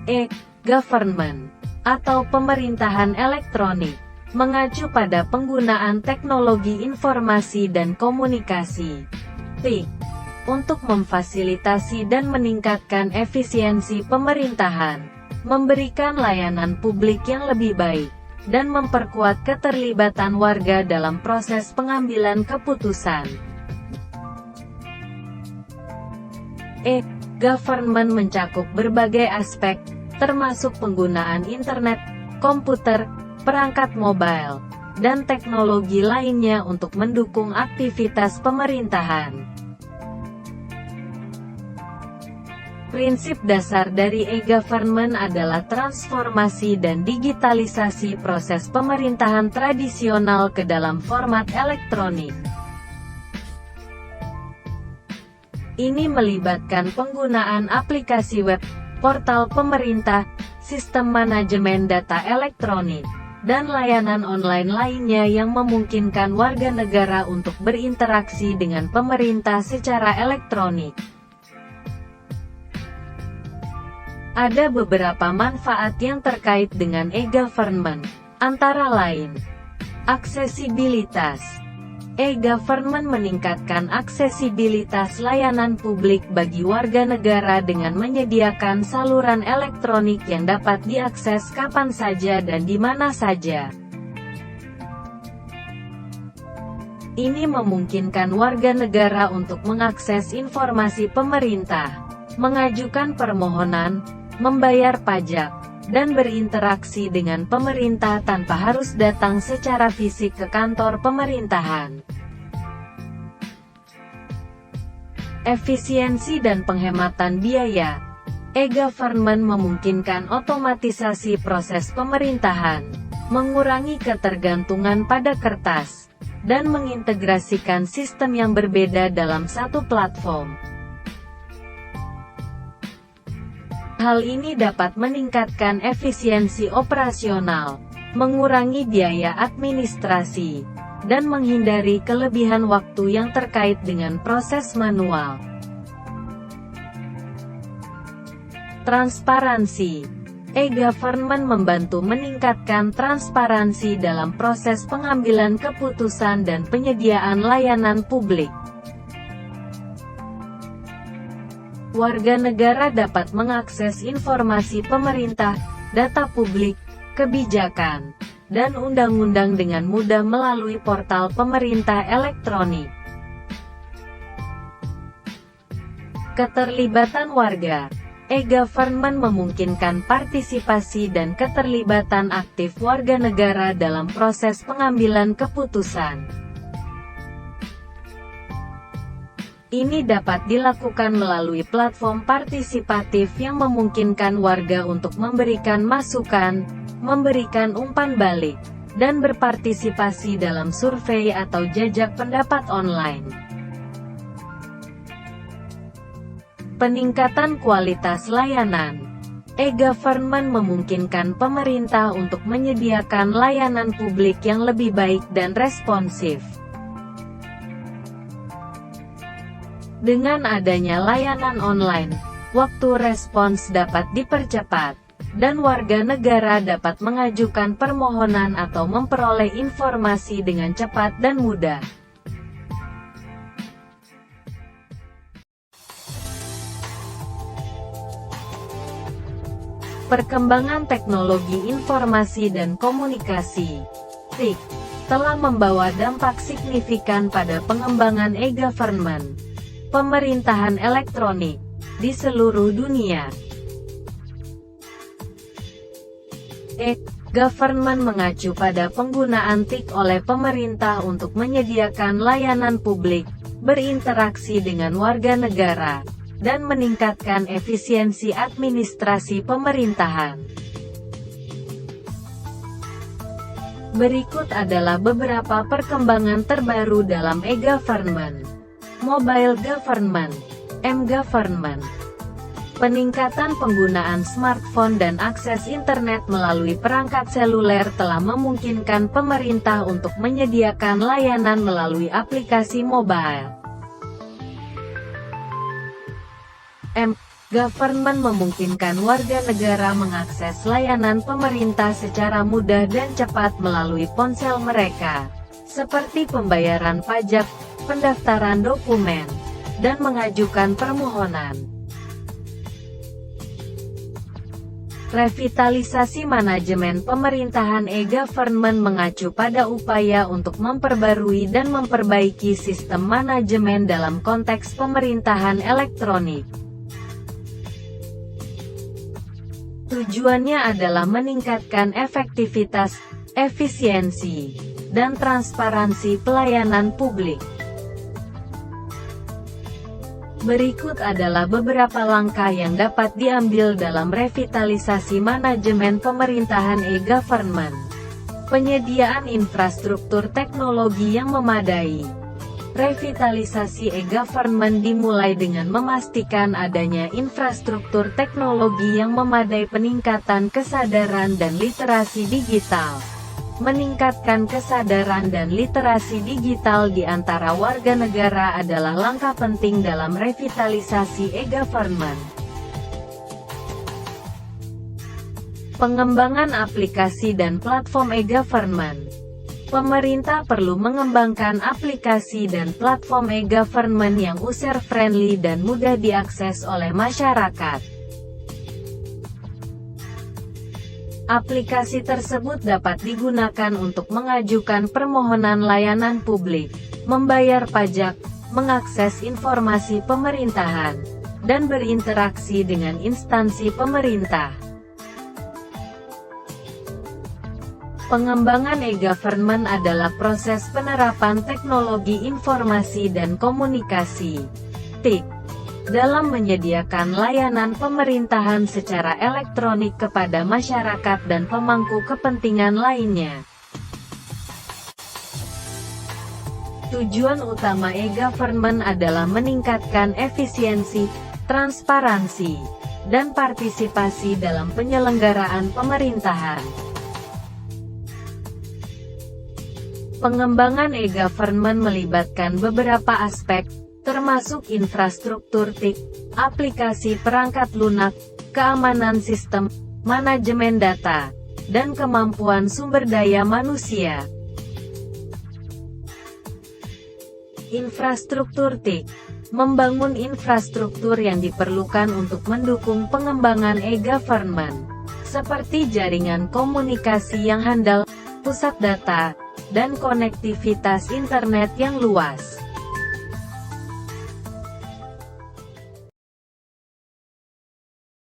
E-government, atau pemerintahan elektronik, mengacu pada penggunaan teknologi informasi dan komunikasi (TIK) untuk memfasilitasi dan meningkatkan efisiensi pemerintahan, memberikan layanan publik yang lebih baik, dan memperkuat keterlibatan warga dalam proses pengambilan keputusan. E-government mencakup berbagai aspek, termasuk penggunaan internet, komputer, perangkat mobile, dan teknologi lainnya untuk mendukung aktivitas pemerintahan. Prinsip dasar dari e-government adalah transformasi dan digitalisasi proses pemerintahan tradisional ke dalam format elektronik. Ini melibatkan penggunaan aplikasi web, portal pemerintah, sistem manajemen data elektronik, dan layanan online lainnya yang memungkinkan warga negara untuk berinteraksi dengan pemerintah secara elektronik. Ada beberapa manfaat yang terkait dengan e-government, antara lain: aksesibilitas. E-government meningkatkan aksesibilitas layanan publik bagi warga negara dengan menyediakan saluran elektronik yang dapat diakses kapan saja dan di mana saja. Ini memungkinkan warga negara untuk mengakses informasi pemerintah, mengajukan permohonan, membayar pajak, dan berinteraksi dengan pemerintah tanpa harus datang secara fisik ke kantor pemerintahan. Efisiensi dan penghematan biaya. E-government memungkinkan otomatisasi proses pemerintahan, mengurangi ketergantungan pada kertas, dan mengintegrasikan sistem yang berbeda dalam satu platform. Hal ini dapat meningkatkan efisiensi operasional, mengurangi biaya administrasi, dan menghindari kelebihan waktu yang terkait dengan proses manual. Transparansi. E-government membantu meningkatkan transparansi dalam proses pengambilan keputusan dan penyediaan layanan publik. Warga negara dapat mengakses informasi pemerintah, data publik, kebijakan, dan undang-undang dengan mudah melalui portal pemerintah elektronik. Keterlibatan warga. E-government memungkinkan partisipasi dan keterlibatan aktif warga negara dalam proses pengambilan keputusan. Ini dapat dilakukan melalui platform partisipatif yang memungkinkan warga untuk memberikan masukan, memberikan umpan balik, dan berpartisipasi dalam survei atau jajak pendapat online. Peningkatan kualitas layanan. E-government memungkinkan pemerintah untuk menyediakan layanan publik yang lebih baik dan responsif. Dengan adanya layanan online, waktu respons dapat dipercepat, dan warga negara dapat mengajukan permohonan atau memperoleh informasi dengan cepat dan mudah. Perkembangan teknologi informasi dan komunikasi (TIK) telah membawa dampak signifikan pada pengembangan e-government, pemerintahan elektronik, di seluruh dunia. E-government mengacu pada penggunaan TIK oleh pemerintah untuk menyediakan layanan publik, berinteraksi dengan warga negara, dan meningkatkan efisiensi administrasi pemerintahan. Berikut adalah beberapa perkembangan terbaru dalam e-government. Mobile government, M-government. Peningkatan penggunaan smartphone dan akses internet melalui perangkat seluler telah memungkinkan pemerintah untuk menyediakan layanan melalui aplikasi mobile. Government memungkinkan warga negara mengakses layanan pemerintah secara mudah dan cepat melalui ponsel mereka, seperti pembayaran pajak, pendaftaran dokumen, dan mengajukan permohonan. Revitalisasi manajemen pemerintahan e-government mengacu pada upaya untuk memperbarui dan memperbaiki sistem manajemen dalam konteks pemerintahan elektronik. Tujuannya adalah meningkatkan efektivitas, efisiensi, dan transparansi pelayanan publik. Berikut adalah beberapa langkah yang dapat diambil dalam revitalisasi manajemen pemerintahan e-government. Penyediaan infrastruktur teknologi yang memadai. Revitalisasi e-government dimulai dengan memastikan adanya infrastruktur teknologi yang memadai, peningkatan kesadaran dan literasi digital. Meningkatkan kesadaran dan literasi digital di antara warga negara adalah langkah penting dalam revitalisasi e-government. Pengembangan aplikasi dan platform e-government. Pemerintah perlu mengembangkan aplikasi dan platform e-government yang user-friendly dan mudah diakses oleh masyarakat. Aplikasi tersebut dapat digunakan untuk mengajukan permohonan layanan publik, membayar pajak, mengakses informasi pemerintahan, dan berinteraksi dengan instansi pemerintah. Pengembangan e-government adalah proses penerapan teknologi informasi dan komunikasi (TIK) dalam menyediakan layanan pemerintahan secara elektronik kepada masyarakat dan pemangku kepentingan lainnya. Tujuan utama e-government adalah meningkatkan efisiensi, transparansi, dan partisipasi dalam penyelenggaraan pemerintahan. Pengembangan e-government melibatkan beberapa aspek, termasuk infrastruktur TIK, aplikasi perangkat lunak, keamanan sistem, manajemen data, dan kemampuan sumber daya manusia. Infrastruktur TIK membangun infrastruktur yang diperlukan untuk mendukung pengembangan e-government, seperti jaringan komunikasi yang handal, pusat data, dan konektivitas internet yang luas.